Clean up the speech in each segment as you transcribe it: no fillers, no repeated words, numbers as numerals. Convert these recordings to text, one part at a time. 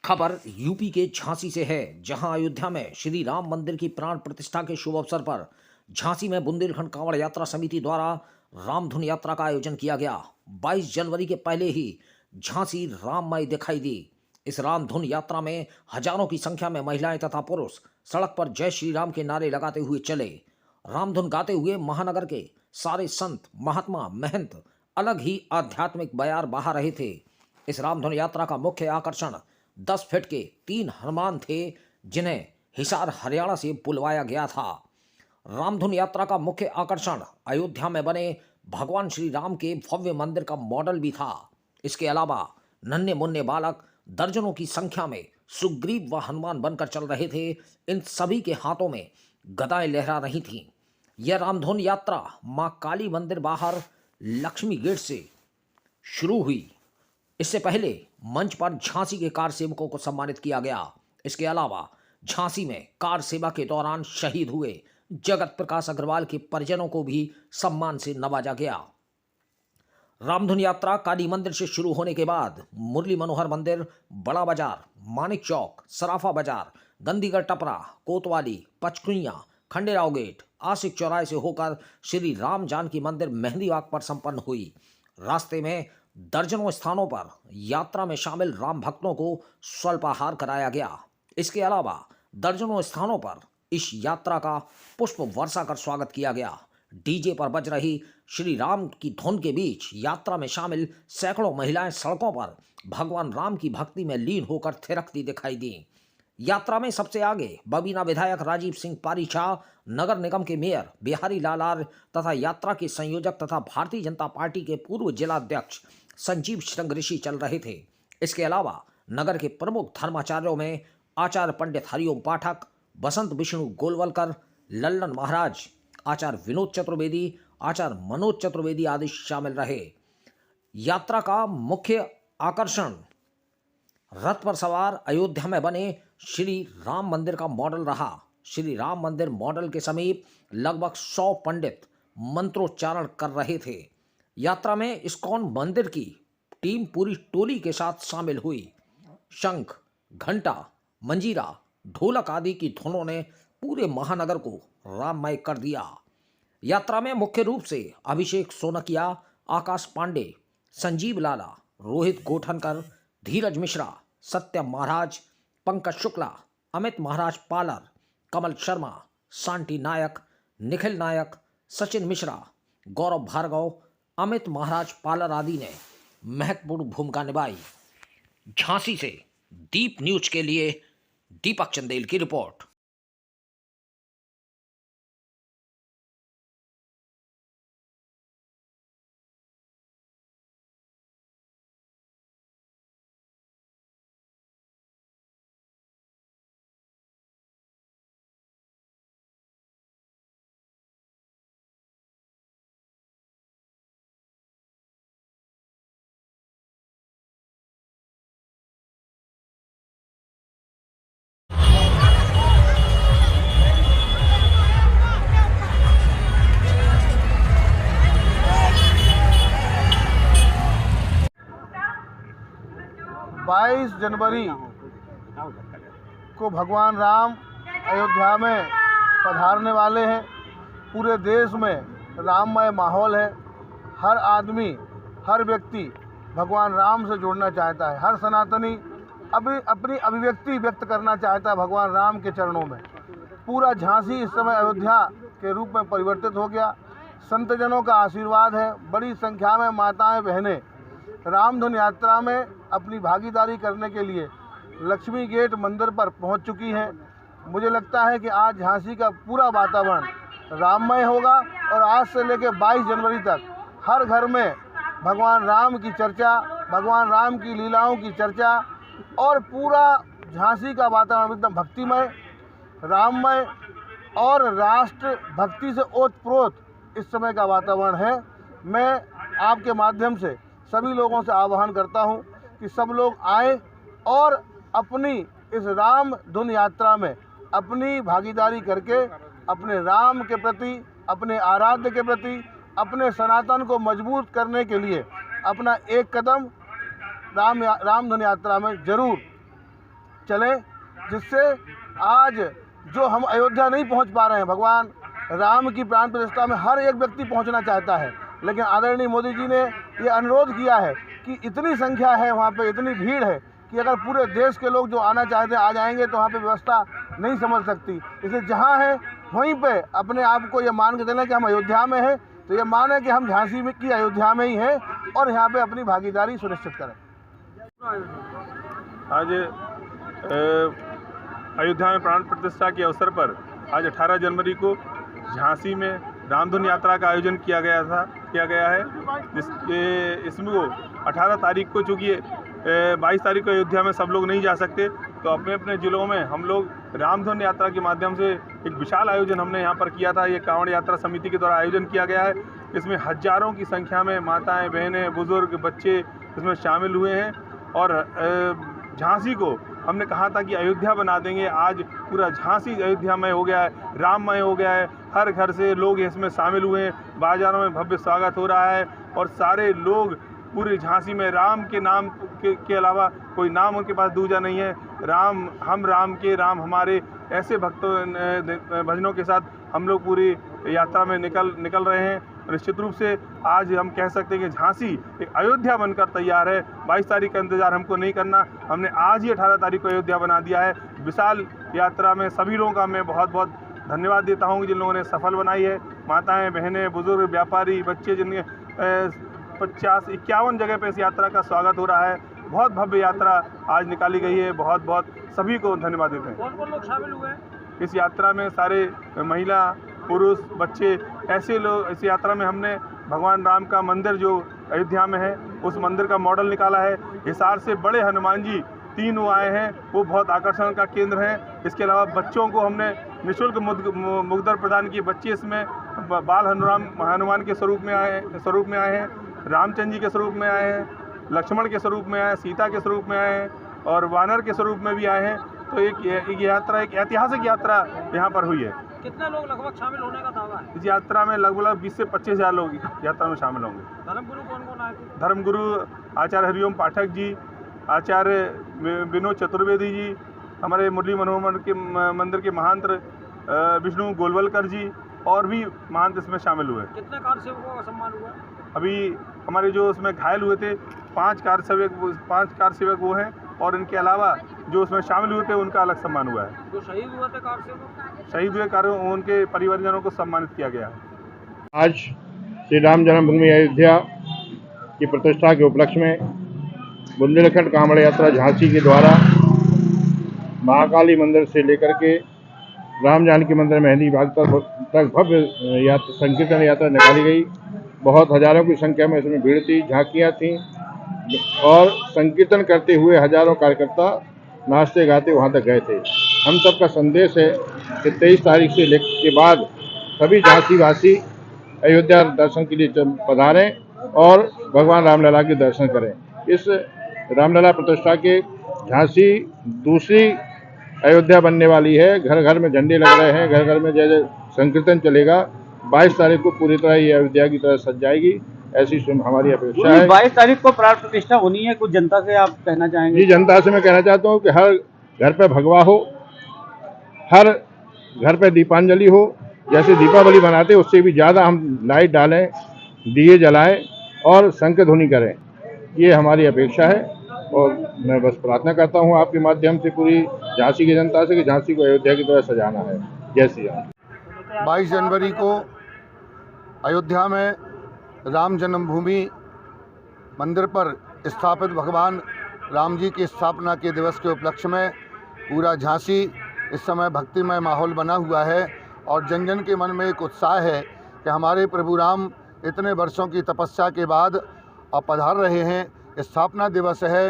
खबर यूपी के झांसी से है, जहां अयोध्या में श्री राम मंदिर की प्राण प्रतिष्ठा के शुभ अवसर पर झांसी में बुंदेलखंड कांवड़ यात्रा समिति द्वारा रामधुन यात्रा का आयोजन किया गया। 22 जनवरी के पहले ही झांसी राममय दिखाई दी। इस रामधुन यात्रा में हजारों की संख्या में महिलाएं तथा पुरुष सड़क पर जय श्री राम के नारे लगाते हुए चले। रामधुन गाते हुए महानगर के सारे संत, महात्मा, महंत अलग ही आध्यात्मिक बयार बहा रहे थे। इस रामधुन यात्रा का मुख्य आकर्षण 10 फीट के 3 हनुमान थे, जिन्हें हिसार हरियाणा से बुलवाया गया था। रामधुन यात्रा का मुख्य आकर्षण अयोध्या में बने भगवान श्री राम के भव्य मंदिर का मॉडल भी था। इसके अलावा नन्हे मुन्ने बालक दर्जनों की संख्या में सुग्रीव व हनुमान बनकर चल रहे थे। इन सभी के हाथों में गदाएं लहरा रही थीं। यह रामधुन यात्रा मां काली मंदिर बाहर लक्ष्मी गेट से शुरू हुई। इससे पहले मंच पर झांसी के कार सेवकों को सम्मानित किया गया। इसके अलावा झांसी में कार सेवा के दौरान शहीद हुए जगत प्रकाश अग्रवाल के परिजनों को भी सम्मान से नवाजा गया। रामधुन यात्रा काली मंदिर से शुरू होने के बाद मुरली मनोहर मंदिर, बड़ा बाजार, मानिक चौक, सराफा बाजार, गंदीगढ़ टपरा, कोतवाली, पचकुइयां, खंडेराव गेट, आशिक चौराहे से होकर श्री राम जानकी मंदिर मेहंदी बाग पर संपन्न हुई। रास्ते में दर्जनों स्थानों पर यात्रा में शामिल राम भक्तों को स्वल्पाहार कराया गया। इसके अलावा दर्जनों स्थानों पर इस यात्रा का पुष्प वर्षा कर स्वागत किया गया। डीजे पर बज रही श्री राम की धुन के बीच यात्रा में शामिल सैकड़ों महिलाएं सड़कों पर भगवान राम की भक्ति में लीन होकर थिरकती दिखाई दी। यात्रा में सबसे आगे बबीना विधायक राजीव सिंह पारीशाह, नगर निगम के मेयर बिहारी लाल आर्य तथा यात्रा के संयोजक तथा भारतीय जनता पार्टी के पूर्व जिलाध्यक्ष संजीव श्रृंगऋषि चल रहे थे। इसके अलावा नगर के प्रमुख धर्माचार्यों में आचार्य पंडित हरिओम पाठक, बसंत विष्णु गोलवलकर, लल्लन महाराज, आचार्य विनोद चतुर्वेदी, आचार्य मनोज चतुर्वेदी आदि शामिल रहे। यात्रा का मुख्य आकर्षण रथ पर सवार अयोध्या में बने श्री राम मंदिर का मॉडल रहा। श्री राम मंदिर मॉडल के समीप लगभग 100 पंडित मंत्रोच्चारण कर रहे थे। यात्रा में इस्कॉन मंदिर की टीम पूरी टोली के साथ शामिल हुई। शंख, घंटा, मंजीरा, ढोलक आदि की धुनों ने पूरे महानगर को राममय कर दिया। यात्रा में मुख्य रूप से अभिषेक सोनकिया, आकाश पांडे, संजीव लाला, रोहित गोठनकर, धीरज मिश्रा, सत्यम महाराज, पंकज शुक्ला, अमित महाराज पालर, कमल शर्मा, शांति नायक, निखिल नायक, सचिन मिश्रा, गौरव भार्गव, अमित महाराज पालर आदि ने महत्वपूर्ण भूमिका निभाई। झांसी से दीप न्यूज के लिए दीपक चंदेल की रिपोर्ट। बाईस जनवरी को भगवान राम अयोध्या में पधारने वाले हैं। पूरे देश में राममय माहौल है। हर आदमी, हर व्यक्ति भगवान राम से जुड़ना चाहता है। हर सनातनी अपनी अभिव्यक्ति व्यक्त करना चाहता है भगवान राम के चरणों में। पूरा झांसी इस समय अयोध्या के रूप में परिवर्तित हो गया। संतजनों का आशीर्वाद है। बड़ी संख्या में माताएं, बहनें रामधुन यात्रा में अपनी भागीदारी करने के लिए लक्ष्मी गेट मंदिर पर पहुंच चुकी हैं। मुझे लगता है कि आज झांसी का पूरा वातावरण राममय होगा और आज से लेकर 22 जनवरी तक हर घर में भगवान राम की चर्चा, भगवान राम की लीलाओं की चर्चा और पूरा झांसी का वातावरण एकदम भक्तिमय, राममय और राष्ट्र भक्ति से ओतप्रोत इस समय का वातावरण है। मैं आपके माध्यम से सभी लोगों से आह्वान करता हूं कि सब लोग आए और अपनी इस राम धुन यात्रा में अपनी भागीदारी करके अपने राम के प्रति, अपने आराध्य के प्रति, अपने सनातन को मजबूत करने के लिए अपना एक कदम राम धुन यात्रा में जरूर चले, जिससे आज जो हम अयोध्या नहीं पहुंच पा रहे हैं, भगवान राम की प्राण प्रतिष्ठा में हर एक व्यक्ति पहुंचना चाहता है, लेकिन आदरणीय मोदी जी ने ये अनुरोध किया है कि इतनी संख्या है वहाँ पे, इतनी भीड़ है कि अगर पूरे देश के लोग जो आना चाहते हैं आ जाएंगे तो वहाँ पे व्यवस्था नहीं समझ सकती। इसलिए जहाँ है वहीं पे अपने आप को ये मान के चलें कि हम अयोध्या में हैं, तो ये माने कि हम झांसी में की अयोध्या में ही हैं और यहाँ पे अपनी भागीदारी सुनिश्चित करें। आज अयोध्या में प्राण प्रतिष्ठा के अवसर पर आज 18 जनवरी को झांसी में रामधुन यात्रा का आयोजन किया गया है, इसमें वो 18 तारीख को, चूँकि 22 तारीख को अयोध्या में सब लोग नहीं जा सकते, तो अपने अपने ज़िलों में हम लोग रामधुन यात्रा के माध्यम से एक विशाल आयोजन हमने यहाँ पर किया था। ये कांवड़ यात्रा समिति के द्वारा आयोजन किया गया है। इसमें हजारों की संख्या में माताएं, बहनें, बुजुर्ग, बच्चे इसमें शामिल हुए हैं और झांसी को हमने कहा था कि अयोध्या बना देंगे। आज पूरा झांसी अयोध्यामय हो गया है, राममय हो गया है। हर घर से लोग इसमें शामिल हुए हैं, बाज़ारों में भव्य स्वागत हो रहा है और सारे लोग पूरे झांसी में राम के नाम के अलावा कोई नाम उनके पास दूजा नहीं है। राम, हम राम के, राम हमारे, ऐसे भजनों के साथ हम लोग पूरी यात्रा में निकल रहे हैं। निश्चित रूप से आज हम कह सकते हैं कि झांसी एक अयोध्या बनकर तैयार है। 22 तारीख का इंतज़ार हमको नहीं करना, हमने आज ही 18 तारीख को अयोध्या बना दिया है। विशाल यात्रा में सभी लोगों का मैं बहुत बहुत धन्यवाद देता हूँ जिन लोगों ने सफल बनाई है। माताएं, बहनें, बुजुर्ग, व्यापारी, बच्चे, जिनके 50-51 जगह पे इस यात्रा का स्वागत हो रहा है। बहुत भव्य यात्रा आज निकाली गई है। बहुत बहुत सभी को धन्यवाद देते हैं। कौन लोग शामिल हुए इस यात्रा में? सारे महिला, पुरुष, बच्चे, ऐसे लोग। इस यात्रा में हमने भगवान राम का मंदिर जो अयोध्या में है उस मंदिर का मॉडल निकाला है। हिसार से बड़े हनुमान जी 3 वो आए हैं, वो बहुत आकर्षण का केंद्र हैं। इसके अलावा बच्चों को हमने निःशुल्क मुद्गर प्रदान किए। बच्चे इसमें बाल हनुमान के स्वरूप में आए हैं, रामचंद्र जी के स्वरूप में आए हैं, लक्ष्मण के स्वरूप में आए हैं, सीता के स्वरूप में आए हैं और वानर के स्वरूप में भी आए हैं। तो एक यात्रा, एक ऐतिहासिक यात्रा यहाँ पर हुई है। कितने लोग लगभग शामिल होने का दावा है? इस यात्रा में लगभग 20 से 25 हज़ार लोग यात्रा में शामिल होंगे। धर्मगुरु कौन आए थे? धर्मगुरु आचार्य हरिओम पाठक जी, आचार्य विनोद चतुर्वेदी जी, हमारे मुरली मनोहर के मंदिर के महंत विष्णु गोलवलकर जी और भी महंत इसमें शामिल हुए। कितने कार सेवकों का सम्मान हुआ? अभी हमारे जो उसमें घायल हुए थे 5 कार सेवक वो हैं और इनके अलावा जो उसमें शामिल हुए थे उनका अलग सम्मान हुआ है। जो शहीद हुए थे कार सेवक? शहीद हुए कार्यों उनके परिवारजनों को सम्मानित किया गया है। आज श्री राम जन्मभूमि अयोध्या की प्रतिष्ठा के उपलक्ष्य में बुंदेलखंड कांवड़ यात्रा झांसी के द्वारा महाकाली मंदिर से लेकर के राम जानकी मंदिर मेहंदी बाग तक भव्य संकीर्तन यात्रा निकाली गई। बहुत हजारों की संख्या में इसमें भीड़ थी, झांकियाँ थीं और संकीर्तन करते हुए हजारों कार्यकर्ता नाचते गाते वहाँ तक गए थे। हम सबका संदेश है कि 23 तारीख से के बाद सभी झांसीवासी अयोध्या दर्शन के लिए पधारें और भगवान रामलला के दर्शन करें। इस रामलला प्रतिष्ठा के झांसी दूसरी अयोध्या बनने वाली है। घर घर में झंडे लग रहे हैं, घर घर में जैसे संकीर्तन चलेगा। 22 तारीख को पूरी तरह ये अयोध्या की तरह सज जाएगी, ऐसी हमारी अपेक्षा है। 22 तारीख को प्राण प्रतिष्ठा होनी है, कुछ जनता से आप कहना चाहेंगे? जी, जनता से मैं कहना चाहता हूँ कि हर घर पे भगवा हो, हर घर पे दीपांजलि हो। जैसे दीपावली बनाते उससे भी ज़्यादा हम लाइट डालें, दिए जलाएं और शंख ध्वनि करें, ये हमारी अपेक्षा है। और मैं बस प्रार्थना करता हूँ आपके माध्यम से पूरी झांसी की जनता से कि झांसी को अयोध्या की तरह सजाना है। जय श्री राम। 22 जनवरी को अयोध्या में राम जन्मभूमि मंदिर पर स्थापित भगवान राम जी की स्थापना के दिवस के उपलक्ष्य में पूरा झांसी इस समय भक्तिमय माहौल बना हुआ है और जन जन के मन में एक उत्साह है कि हमारे प्रभु राम इतने वर्षों की तपस्या के बाद अब पधार रहे हैं। स्थापना दिवस है,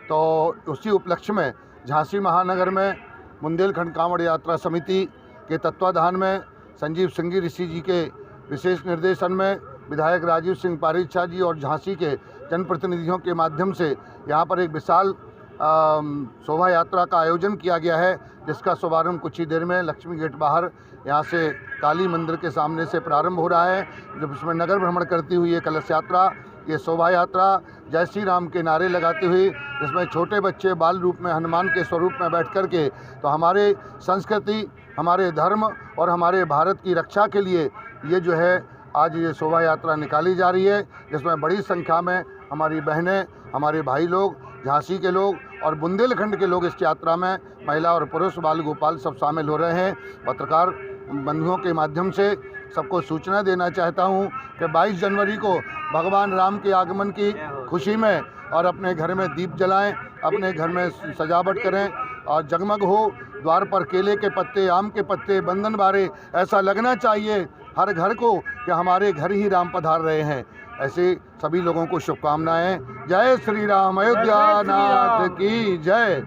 तो उसी उपलक्ष्य में झांसी महानगर में बुंदेलखंड कांवड़ यात्रा समिति के तत्वाधान में संजीव सिंह ऋषि जी के विशेष निर्देशन में विधायक राजीव सिंह पारीछा जी और झांसी के जनप्रतिनिधियों के माध्यम से यहाँ पर एक विशाल शोभा यात्रा का आयोजन किया गया है, जिसका शुभारंभ कुछ ही देर में लक्ष्मी गेट बाहर यहाँ से काली मंदिर के सामने से प्रारंभ हो रहा है। जब इसमें नगर भ्रमण करती हुई ये कलश यात्रा, ये शोभा यात्रा जय श्री राम के नारे लगाती हुई, जिसमें छोटे बच्चे बाल रूप में हनुमान के स्वरूप में बैठ कर के तो हमारे संस्कृति, हमारे धर्म और हमारे भारत की रक्षा के लिए ये जो है आज ये शोभा यात्रा निकाली जा रही है, जिसमें बड़ी संख्या में हमारी बहनें, हमारे भाई लोग, झांसी के लोग और बुंदेलखंड के लोग इस यात्रा में महिला और पुरुष, बाल गोपाल सब शामिल हो रहे हैं। पत्रकार बंधुओं के माध्यम से सबको सूचना देना चाहता हूं कि 22 जनवरी को भगवान राम के आगमन की खुशी में और अपने घर में दीप जलाएं, अपने घर में सजावट करें और जगमग हो, द्वार पर केले के पत्ते, आम के पत्ते, बंधन बारे, ऐसा लगना चाहिए हर घर को कि हमारे घर ही राम पधार रहे हैं। ऐसे सभी लोगों को शुभकामनाएं। जय श्री राम। अयोध्या नाथ की जय।